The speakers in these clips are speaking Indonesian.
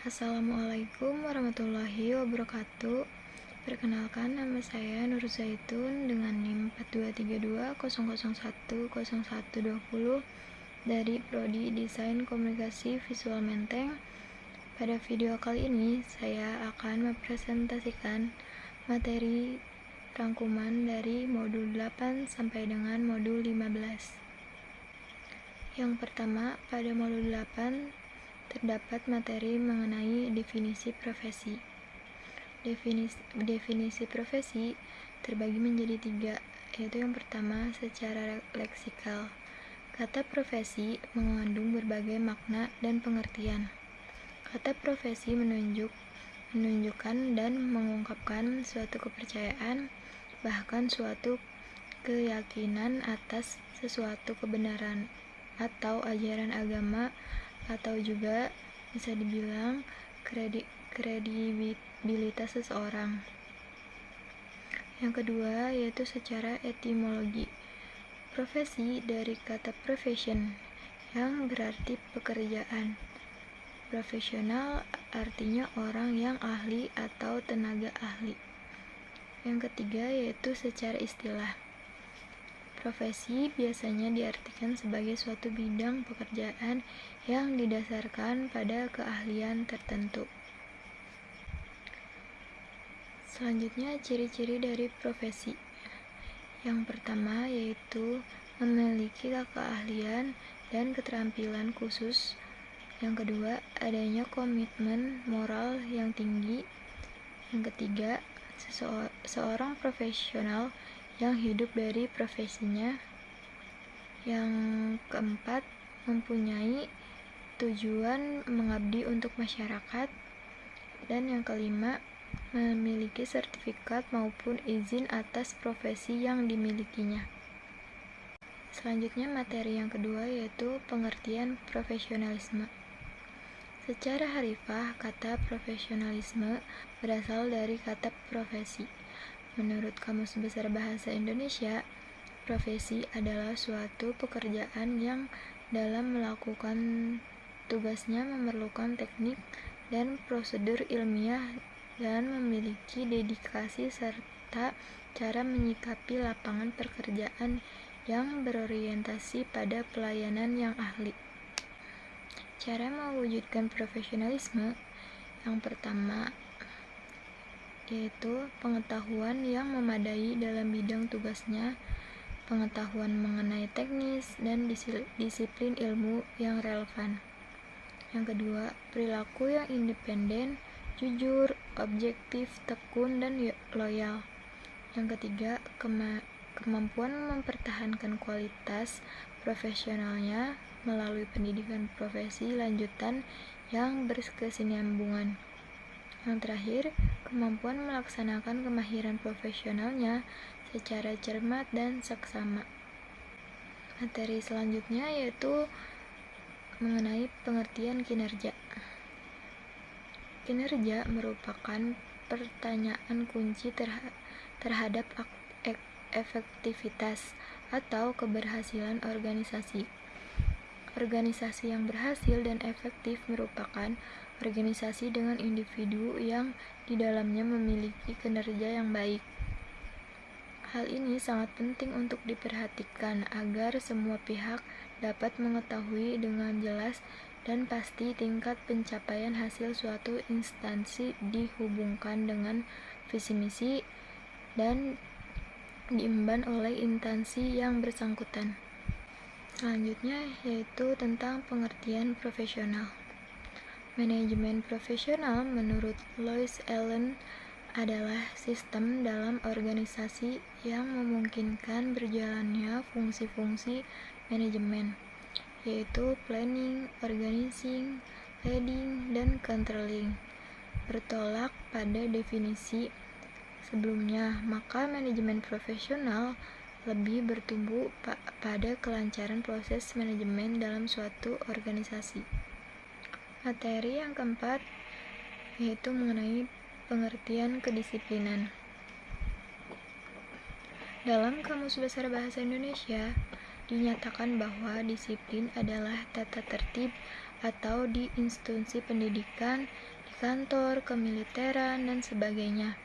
Assalamualaikum warahmatullahi wabarakatuh. Perkenalkan, nama saya Nur Zaitun dengan NIM 42320010120 dari Prodi Desain Komunikasi Visual Menteng. Pada video kali ini, saya akan mempresentasikan materi rangkuman dari modul 8 sampai dengan modul 15. Yang pertama, pada modul 8 terdapat materi mengenai definisi profesi. Definisi profesi terbagi menjadi 3, yaitu yang pertama secara leksikal. Kata profesi mengandung berbagai makna dan pengertian. Kata profesi menunjukkan dan mengungkapkan suatu kepercayaan, bahkan suatu keyakinan atas sesuatu kebenaran atau ajaran agama, atau juga bisa dibilang kredibilitas seseorang. Yang kedua yaitu secara etimologi. Profesi dari kata profession yang berarti pekerjaan. Profesional artinya orang yang ahli atau tenaga ahli. Yang ketiga yaitu secara istilah. Profesi biasanya diartikan sebagai suatu bidang pekerjaan yang didasarkan pada keahlian tertentu. Selanjutnya, ciri-ciri dari profesi. Yang pertama yaitu memiliki keahlian dan keterampilan khusus. Yang kedua, adanya komitmen moral yang tinggi. Yang ketiga, seorang profesional yang hidup dari profesinya. Yang keempat, mempunyai tujuan mengabdi untuk masyarakat. Dan yang kelima, memiliki sertifikat maupun izin atas profesi yang dimilikinya. Selanjutnya, materi yang kedua yaitu pengertian profesionalisme. Secara harfiah, kata profesionalisme berasal dari kata profesi. Menurut Kamus Besar Bahasa Indonesia, profesi adalah suatu pekerjaan yang dalam melakukan tugasnya memerlukan teknik dan prosedur ilmiah dan memiliki dedikasi serta cara menyikapi lapangan pekerjaan yang berorientasi pada pelayanan yang ahli. Cara mewujudkan profesionalisme yang pertama yaitu pengetahuan yang memadai dalam bidang tugasnya, pengetahuan mengenai teknis dan disiplin ilmu yang relevan. Yang kedua, perilaku yang independen, jujur, objektif, tekun, dan loyal. Yang ketiga, kemampuan mempertahankan kualitas profesionalnya melalui pendidikan profesi lanjutan yang berkesinambungan. Yang terakhir, kemampuan melaksanakan kemahiran profesionalnya secara cermat dan seksama. Materi selanjutnya yaitu mengenai pengertian kinerja. Kinerja merupakan pertanyaan kunci terhadap efektivitas atau keberhasilan organisasi. Organisasi yang berhasil dan efektif merupakan organisasi dengan individu yang di dalamnya memiliki kinerja yang baik. Hal ini sangat penting untuk diperhatikan agar semua pihak dapat mengetahui dengan jelas dan pasti tingkat pencapaian hasil suatu instansi dihubungkan dengan visi misi dan diemban oleh instansi yang bersangkutan. Selanjutnya yaitu tentang pengertian profesional. Manajemen profesional menurut Lois Allen adalah sistem dalam organisasi yang memungkinkan berjalannya fungsi-fungsi manajemen, yaitu planning, organizing, leading, dan controlling. Bertolak pada definisi sebelumnya, maka manajemen profesional lebih bertumbuh pada kelancaran proses manajemen dalam suatu organisasi. Materi yang keempat yaitu mengenai pengertian kedisiplinan. Dalam Kamus Besar Bahasa Indonesia dinyatakan bahwa disiplin adalah tata tertib atau di institusi pendidikan, di kantor, kemiliteran, dan sebagainya.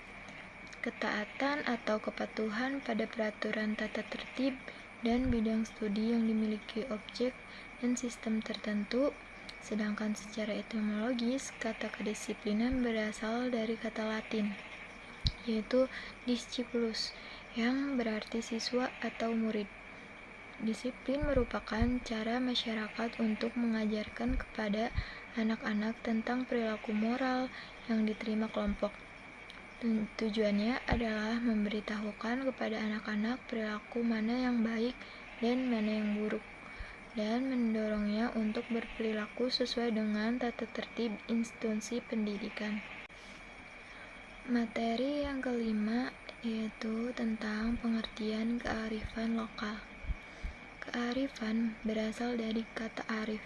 Ketaatan atau kepatuhan pada peraturan tata tertib dan bidang studi yang dimiliki objek dan sistem tertentu. Sedangkan secara etimologis, kata kedisiplinan berasal dari kata Latin, yaitu discipulus, yang berarti siswa atau murid. Disiplin merupakan cara masyarakat untuk mengajarkan kepada anak-anak tentang perilaku moral yang diterima kelompok. Tujuannya adalah memberitahukan kepada anak-anak perilaku mana yang baik dan mana yang buruk, dan mendorongnya untuk berperilaku sesuai dengan tata tertib institusi pendidikan. Materi yang kelima yaitu tentang pengertian kearifan lokal. Kearifan berasal dari kata arif.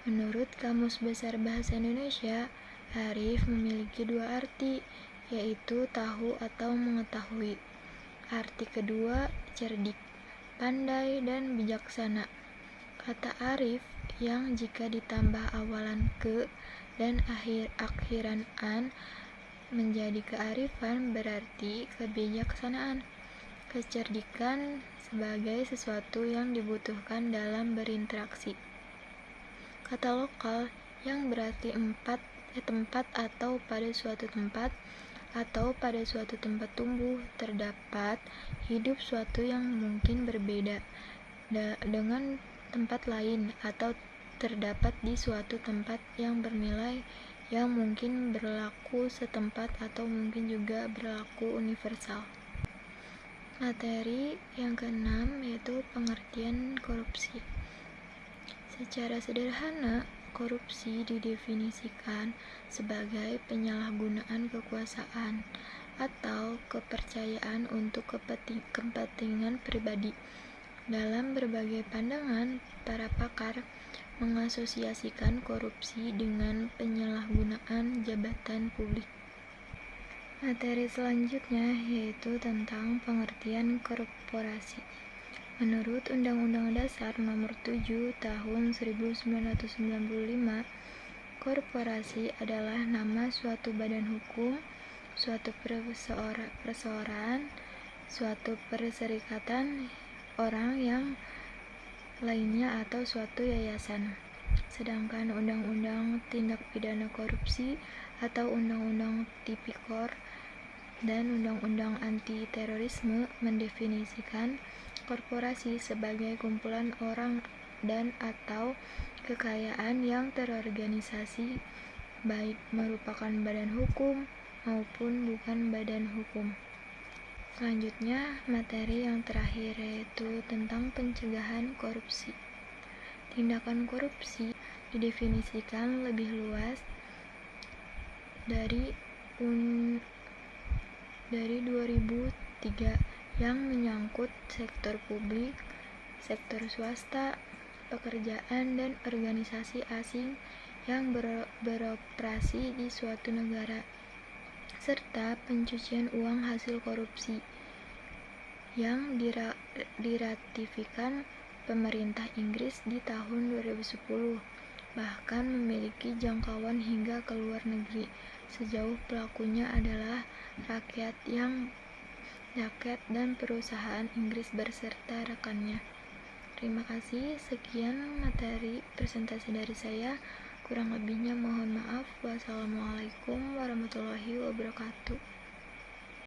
Menurut Kamus Besar Bahasa Indonesia, arif memiliki dua arti, yaitu tahu atau mengetahui. Arti kedua, cerdik, pandai, dan bijaksana. Kata arif yang jika ditambah awalan ke dan akhiran an menjadi kearifan berarti kebijaksanaan, kecerdikan sebagai sesuatu yang dibutuhkan dalam berinteraksi. Kata lokal yang berarti tempat atau pada suatu tempat atau pada suatu tempat tumbuh, terdapat, hidup suatu yang mungkin berbeda dengan tempat lain atau terdapat di suatu tempat yang bernilai yang mungkin berlaku setempat atau mungkin juga berlaku universal. Materi yang keenam yaitu pengertian korupsi. Secara sederhana, korupsi didefinisikan sebagai penyalahgunaan kekuasaan atau kepercayaan untuk kepentingan pribadi. Dalam berbagai pandangan, para pakar mengasosiasikan korupsi dengan penyalahgunaan jabatan publik. Materi selanjutnya yaitu tentang pengertian korporasi. Menurut Undang-Undang Dasar Nomor 7 Tahun 1995, korporasi adalah nama suatu badan hukum, suatu perseorangan, suatu perserikatan orang yang lainnya atau suatu yayasan. Sedangkan Undang-Undang Tindak Pidana Korupsi atau Undang-Undang Tipikor dan Undang-Undang Anti Terorisme mendefinisikan korporasi sebagai kumpulan orang dan atau kekayaan yang terorganisasi, baik merupakan badan hukum maupun bukan badan hukum. Selanjutnya, materi yang terakhir yaitu tentang pencegahan korupsi. Tindakan korupsi didefinisikan lebih luas dari 2003 yang menyangkut sektor publik, sektor swasta, pekerjaan, dan organisasi asing yang beroperasi di suatu negara, serta pencucian uang hasil korupsi yang diratifikan pemerintah Inggris di tahun 2010, bahkan memiliki jangkauan hingga ke luar negeri sejauh pelakunya adalah rakyat dan perusahaan Inggris berserta rekannya. Terima kasih, sekian materi presentasi dari saya. Kurang lebihnya mohon maaf. Wassalamualaikum warahmatullahi wabarakatuh.